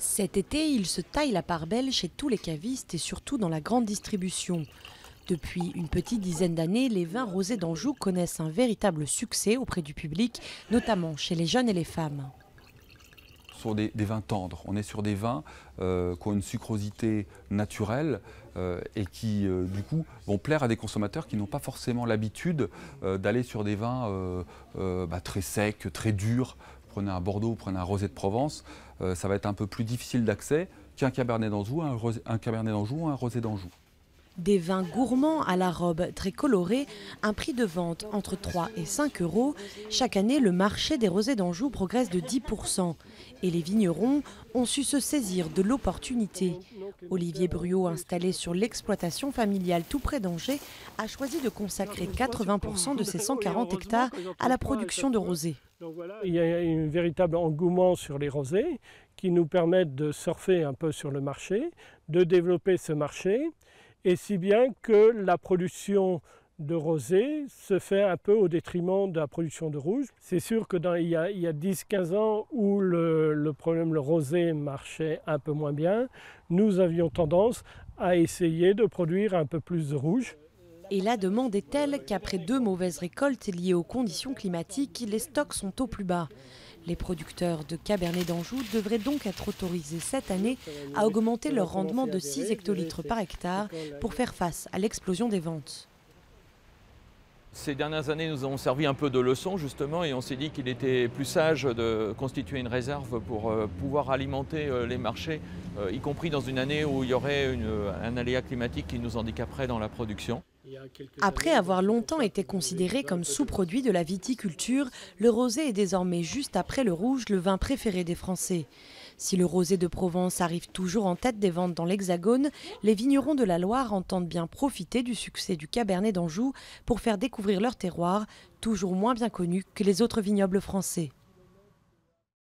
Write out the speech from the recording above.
Cet été, il se taille la part belle chez tous les cavistes et surtout dans la grande distribution. Depuis une petite dizaine d'années, les vins rosés d'Anjou connaissent un véritable succès auprès du public, notamment chez les jeunes et les femmes. Ce sont des vins tendres. On est sur des vins qui ont une sucrosité naturelle et qui, du coup, vont plaire à des consommateurs qui n'ont pas forcément l'habitude d'aller sur des vins très secs, très durs. Prenez un Bordeaux, vous prenez un rosé de Provence, ça va être un peu plus difficile d'accès qu'un Cabernet d'Anjou, un Cabernet d'Anjou ou un rosé d'Anjou. Des vins gourmands à la robe très colorée, un prix de vente entre 3 et 5 euros. Chaque année, le marché des rosés d'Anjou progresse de 10%. Et les vignerons ont su se saisir de l'opportunité. Olivier Bruot, installé sur l'exploitation familiale tout près d'Angers, a choisi de consacrer 80% de ses 140 hectares à la production de rosés. Il y a un véritable engouement sur les rosés qui nous permettent de surfer un peu sur le marché, de développer ce marché. Et si bien que la production de rosé se fait un peu au détriment de la production de rouge. C'est sûr qu'il y a 10-15 ans où le rosé marchait un peu moins bien, nous avions tendance à essayer de produire un peu plus de rouge. Et la demande est telle qu'après 2 mauvaises récoltes liées aux conditions climatiques, les stocks sont au plus bas. Les producteurs de Cabernet d'Anjou devraient donc être autorisés cette année à augmenter leur rendement de 6 hectolitres par hectare pour faire face à l'explosion des ventes. Ces dernières années nous ont servi un peu de leçon justement et on s'est dit qu'il était plus sage de constituer une réserve pour pouvoir alimenter les marchés, y compris dans une année où il y aurait un aléa climatique qui nous handicaperait dans la production. Après avoir longtemps été considéré comme sous-produit de la viticulture, le rosé est désormais juste après le rouge le vin préféré des Français. Si le rosé de Provence arrive toujours en tête des ventes dans l'Hexagone, les vignerons de la Loire entendent bien profiter du succès du Cabernet d'Anjou pour faire découvrir leur terroir, toujours moins bien connu que les autres vignobles français.